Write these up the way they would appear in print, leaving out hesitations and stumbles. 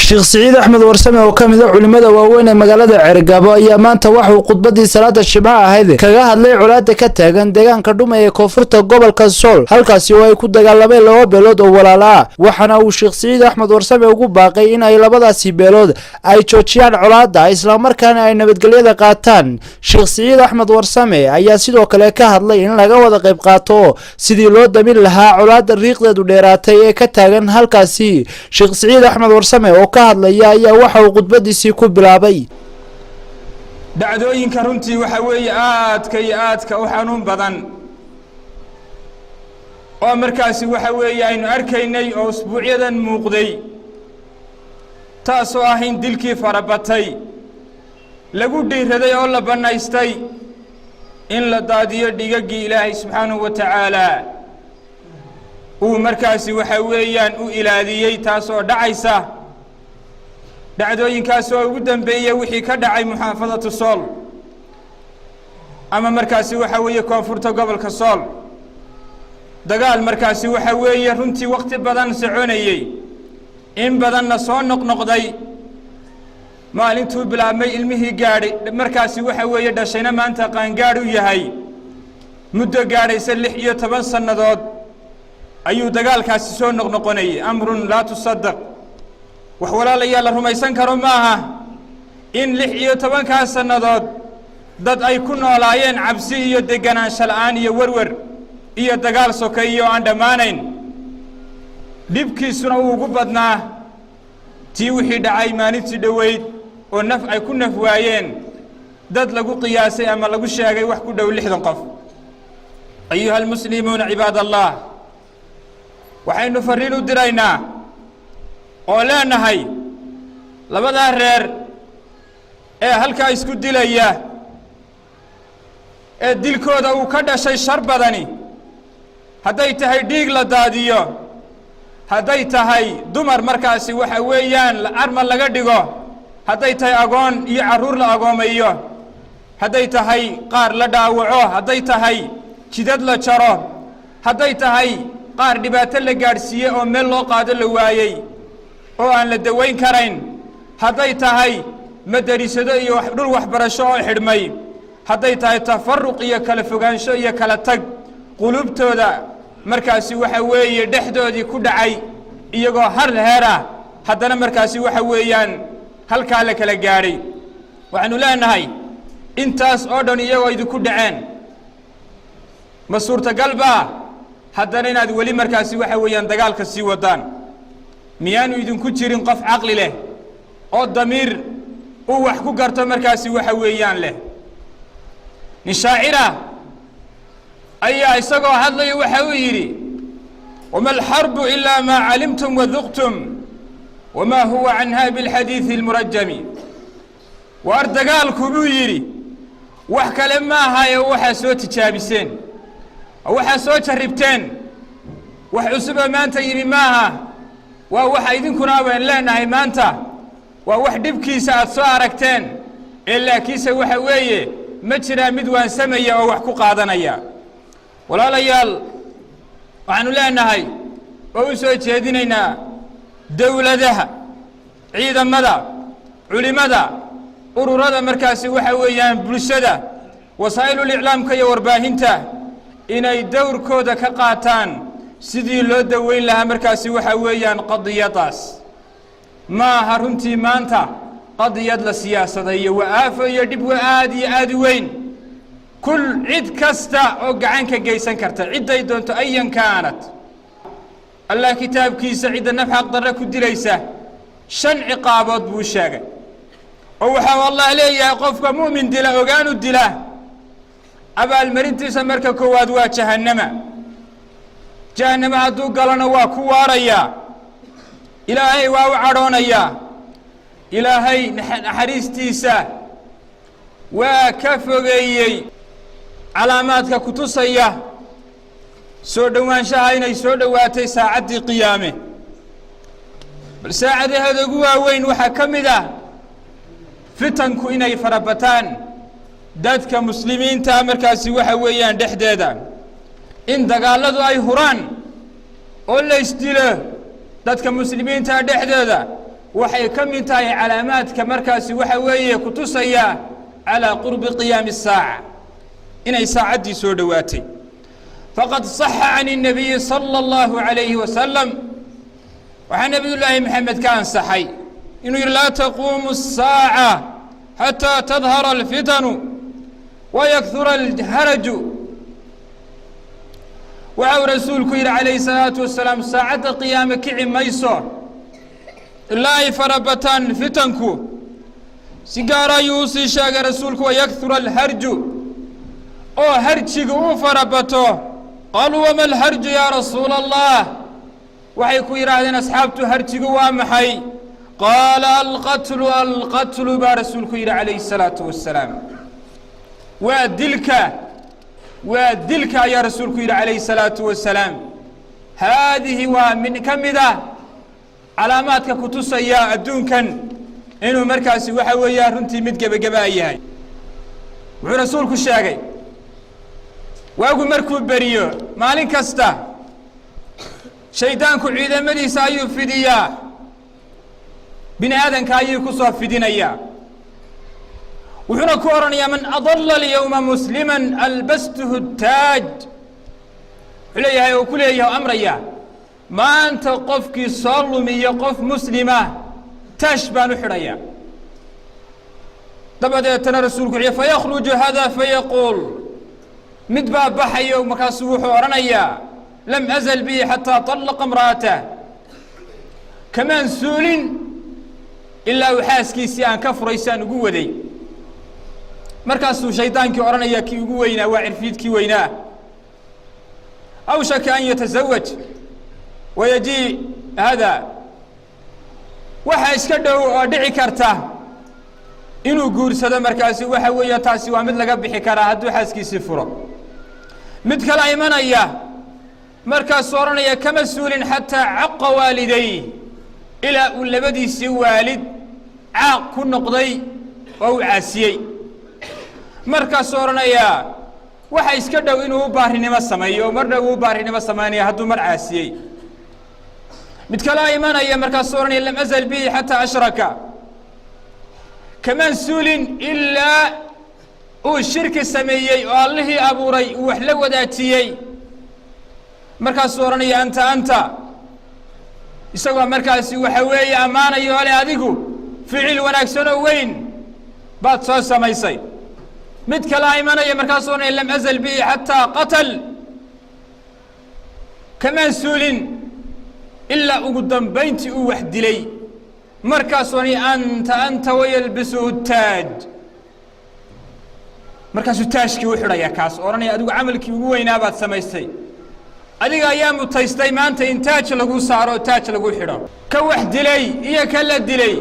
Sheekh Saciid Axmed Warsame oo kamid ah culimada waaweyn ee magaalada Cerigabo ayaa maanta waxa uu khudbadii salaada Jimcaha ahayd kaga hadlay colaadda ka taagan deegaanka Dhume ee koonfurta gobolka Sool halkaas oo ay ku dagaalameen laba beelood oo walaalo ah waxana uu Sheekh Saciid Axmed Warsame ugu baaqay in ay labadaasi beelood ay joojiyaan colaadda isla markaana ay nabadgelyada qaataan. Sheekh Saciid Axmed Warsame ayaa sidoo kale ka hadlay in laga wada qayb qaato sidii loo damin lahaa colaadda riiqdeedu dheeraatay ee ka taagan halkaasi. Sheekh Saciid Axmed Warsame oo ka hadlaya ayaa waxa uu khudbadiisii ku bilaabay dhacdooyinka runtii waxa weeye aadka u xanuun badan oo markaasi waxa weeye aynu arkaynay oo usbuucyadan muuqday taasoo ah in dilkii farabatay lagu dhiiraday oo la banaystay in la daadiyo dhigagii Ilaahay subxaanahu wa ta'ala uu markaasi waxa weeyaan u ilaadiyay taasoo dhacaysa dhacdooyinkaas oo ugu dambeeyay wixii ka dhacay muxaafadada Sool ama markaasi waxa weeye koonfurta gobolka Sool dagaal markaasi waxa weeye runtii waqti badan soconayay in badanna soo noqnoqday maalintuu bilaabmay ilmihii gaadhay markaasi waxa weeye dhashayna maanta qaangaadh u yahay muddo gaadhaysa 16 sanadood ayuu dagaalkaasi soo noqnoqonayay amrun la tusaddaq wax walaalayaal la rumaysan karo maaha in 16 sanadood dad ay ku noolaayeen cabsi iyo deganaansho la'aan iyo warwar iyo dagaal sokeeyo aan dhamaanayn dibkiisuna uu ugu badnaa tii wixii dhacay maalintii dhaweyd oo naf ay ku naf waayeen dad lagu qiyaasay ama lagu sheegay wax ku dhow 60 qof ayuha almuslimuuna cibaadallah waxaynu fariin u diraynaa oo leenahay labada reer ee halka isku dilaya ee dilkooda uu ka dhashay shar badani haday tahay dhiig la daadiyo haday tahay dumar markaasi waxa weeyaan la arma laga dhigo haday tahay agoon iyo caruur la agoomayo haday tahay qaar la dhaawaco haday tahay jidad la jaro haday tahay qaar dhibaato la gaarsiiyay oo meel loo qaado la waayay oo aan la daweyn karayn haday tahay madarisado iyo dhul waxbarasho oo xidhmay haday tahay tafarruq iyo kala fogaansho iyo kala tag qulubtooda markaasi waxa weeye dhexdoodii ku dhacay iyagoo har heera haddana markaasi waxa weeyaan halka la kala gaaray waxaanu leenahay intaas oo dhan iyagoo idinku dhaceen ma suurtagalba haddana inaad weli markaasi waxa weeyaan dagaalka sii wadaan miyaanu idinku jirin qof aqli leh oo damiir uu wax ku garto markaasi waxa weeyaan leh ni shaacira ayaa isagoo hadlay waxa uu yiri wama alharbu illa ma alimtum wa dhuqtum wama huwa anha bil hadith al murajjami war dagaalku buu yiri wax kale ma ahayo waxa soo tijaabiseen waxa soo jaribteen wax cusub maanta yiri maaha waa waxa idinkuna waan leenahay maanta waa wax dibkiisa aad soo aragteen ilaa kiisa waxa weeye ma jira mid waan sameeyo oo wax ku qaadanaya walaalayaal waxaanu leenahay oo soo jeedinaynaa dawladaha ciidamada culimada ururada markaasi waxa weeyaan bulshada wasaa'ilul i'laamka iyo warbaahinta inay dawrkooda ka qaataan sidii loo daweyn lahaa markaasi waxa weeyaan qadiyadaas ma haruntii maanta qadiyad la siyaasadayo waafo iyo dib aad weyn kul cid kasta oo gacan ka geysan karta ciday doonto ayan kaanat Allah kitaabkiisa cid nafaq darra ku dilaysa shan ciqaabood buu sheegay oo waxa wallahi leeyahay qofka muumin dila ogaanu dila abaal marintiisa marka koowaad waa jahannama hadduu galana waa ku waaraya ilaahay waa u cadhoonaya ilaahay naxariistiisa waa ka fogeeyey calaamaadka ku tusaya soo dhawaanshaha inay soo dhawaatay saacadii qiyaame bal saacadaha ugu waaweyn waxa kamid ah fitanku inay farabataan dadka muslimiinta markaasi waxa weeyaan dhexdeeda in dagaaladu ay huraan oo la isdilo dadka muslimiinta dhexdeeda waxay ka mid tahay calaamaadka markaasi waxa weeye ku tusaya calaa qurbi qiyaami الsaaca inay saacaddii soo dhowaatay faqad صaxa can الnabiyi salى اllahu عalayhi wasalam waxaa nebiyullaahi maxamed ka ansaxay inuu yidhi laa taquumu الsaaca xataa tadhara اlfitanu wayakura اlharaju waxa uu rasuulku yidhi calayhi الsalaatu wasalaam saacadda qiyaame kici mayso ilaa ay farabataan fitanku si gaar ayuu u sii sheegay rasuulku wayakura alharju oo harjiga uu farabato qaaluu wama alharju yaa rasuula allah waxay ku yidhaahdeen asxaabtu harjigu waa maxay qaala alqatlu baa rasuulku yidhi calayhi الsalaatu wasalaam waa dilka ayaa rasuulku yidhi calayhi الsalaatu wasalaam haadihi waa min ka mid ah calaamaadka ku tusaya adduunkan inuu markaasi waxa weeyaa runtii mid gebageba yahay wuxuu rasuulku sheegay waagu markuu beriyo maalin kasta shaydaanku ciidamadiisa ayuu fidiyaa bini aadanka ayuu ku soo fidinayaa wuxuuna ku odhanayaa man adalla alyawma musliman albastuhu taaj wuxuu leeyahay oo ku leeyahay o amraya maanta qofkii soo lumiyo qof muslima taash baan u xidhaya dabadeetana rasuulku wuxuu fayakhruju hada fayaquul mid baa baxayo markaasuu wuxuu odhanayaa lam azal bihi xataa طallaqa imra'atah kamaan suulin ilaa uu xaaskiisii aan ka furaysaan ugu waday markaasuu shaydaankii odhanaya kii ugu weynaa waa cirfiidkii weynaa awshaka an yatasawaj wayajii hada waxaa iska dhow oo dhici karta inuu guursado markaasi waxa weeye taasi waa mid laga bixi karaa hadduu xaaskiisii furo mid kala imanaya markaasuu odhanaya kama suulin xataa caqa waaliday ilaa uu labadiisii waalid caaq ku noqday oo uu caasiyey markaasuu odhanayaa waxa iska dhow inuu u baarinimo sameeyo oo mar dhow uu baarinimo samaynaya hadduu mar caasiyey mid kalaa imanaya markaasuu odhanaya lam azal bihi xataa ashraka kamaan suulin ilaa uu shirki sameeyey oo allihii abuuray uu wax la wadaajiyey markaasuu odhanaya anta isagoo markaasi waxa weeye ammaanayo ole adigu ficil wanaagsanoo weyn baad soo samaysay mid kalaa imanaya markaasuu odhanaya lam azal bihi xataa qatal kamaan suulin ilaa ugu dambayntii uu wax dilay markaasuu odhanaya anta wayalbisuhu taaj markaasuu taashkii u xidhaya kaas odhanaya adigu camalkii ugu weynaa baad samaystay adiga ayaa mutaystay maanta in taaj lagu saaro oo taaj lagu xidho ka wax dilay iyo ka la dilay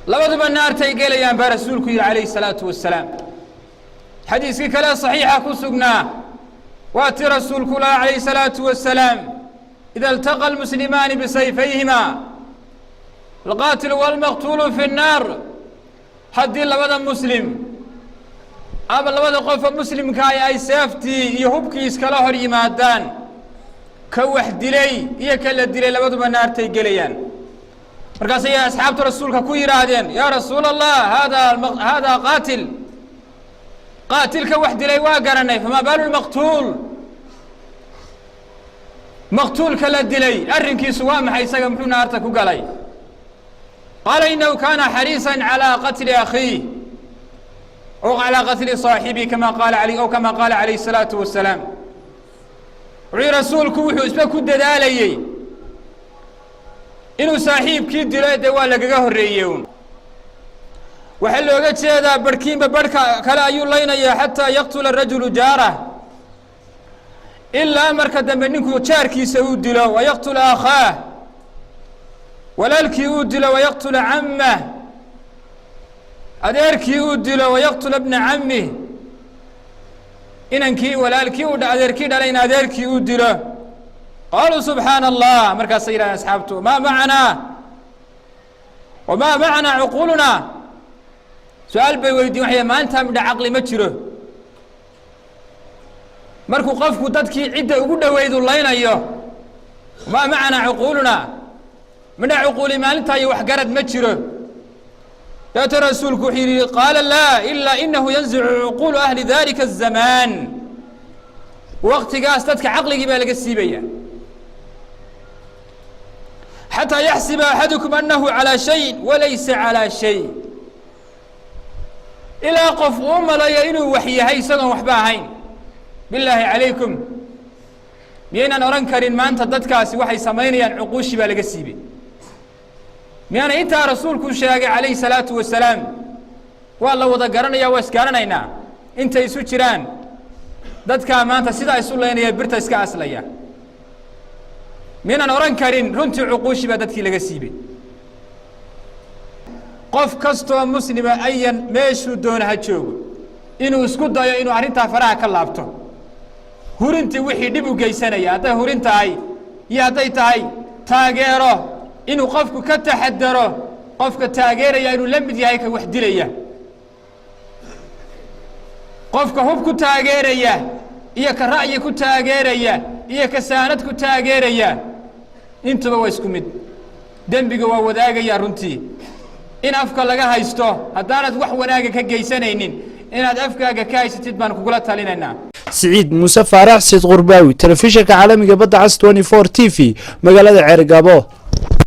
labaduba naartay gelayaan baa rasuulku yidhi calayhi الsalaatu wasalaam xadiiskii kale صaxiixa ku sugnaa waa ti rasuulku laha calayhi الsalaatu wasalaam ida اltaqa اlmuslimaani bisayfayhima alqaatilu wاlmaqtuulu fi الnaar haddii labada muslim ama labada qofoo muslimkaa ay seeftii iyo hubkii iskala hor yimaadaan ka wax dilay iyo ka la dilay labaduba naartay gelayaan markaas ayay asxaabta rasuulka ku yidhaahdeen yaa rasuula allah haadaa qaatilka wax dilay waa garanay famaa baalu lmaqtuul maqtuulka la dilay arrinkiisu waa maxay isaga muxuu naarta ku galay qaala inahu kaana xariisan calaa qatli akhiih أو على قتل صاحبه كما قال عليه الصلاة والسلام وعي رسولك وحو اسمه كد داليي إنه صاحب كيد دلائي دوالا قاقه الرئيون وحلو قد سيدا بركين ببركة كلا أيون لينا حتى يقتل الرجل جاره إلا مركة منكو تشاركي سيود دلو ويقتل أخاه ولالكي يود دلو ويقتل عمه adeerkii uu dilo wayaqtula bna camih inankii walaalkii adeerkii dhalayna adeerkii uu dilo qaaluu subxaana allah markaasay yidhahdeen asxaabtu maa macanaa wamaa macanaa cuquulunaa su-aal bay weydiin waxay maanta midha caqli ma jiro markuu qofku dadkii cidda ugu dhoweydu laynayo wamaa macanaa cuquulunaa من عقول ما أنت وحجرد متشره لا ترى رسولك حيري قال لا إلا إنه ينزع عقول أهل ذلك الزمان وقت قاستك عقلك بالك السيبية حتى يحسب أحدكم أنه على شيء وليس على شيء إلى قف لا يئنوا وحي هاي سنة وحباهين بالله عليكم مينا نرنكر ما أنت ضدكاسي وحي سميني عقوش بالك السيبي ميانا إنت رسولك شاقي عليه الصلاة والسلام والله وضا قرنا يا واسكارنا إنا إنت يسو جيران دادكا ما أنت سيدا يسو الله يا برتا إسكا أسليا ميانا نوران كارين رنتي عقوشي بادتكي لغسيبي قف كستو مسلمة أيا ميشو دون هاتشوغ إنو اسكو دايا إنو عرينتا فراها كاللابتو هورنتي وحي ديبو جيسانا يا دا هورنتا هاي يا دايتا هاي تاغيرو إنه قفك كتحدره قفك تاجر يا إنه لم يجي هيك وحدي ليه قفك هو كتاجر يا إياه كرأي كتاجر يا إياه كساند كتاجر يا أنت بويسكم دم بجوا وداعي يا رنتي إن أفكار لجها يستو هدانت وحوناك كجيسانين إن أفكار كايس تدبان كقولات علينا سعيد موسى فارح سيد غرباوي تلفزيون عالمي قبض عس 24 تي في مقالة عرقابو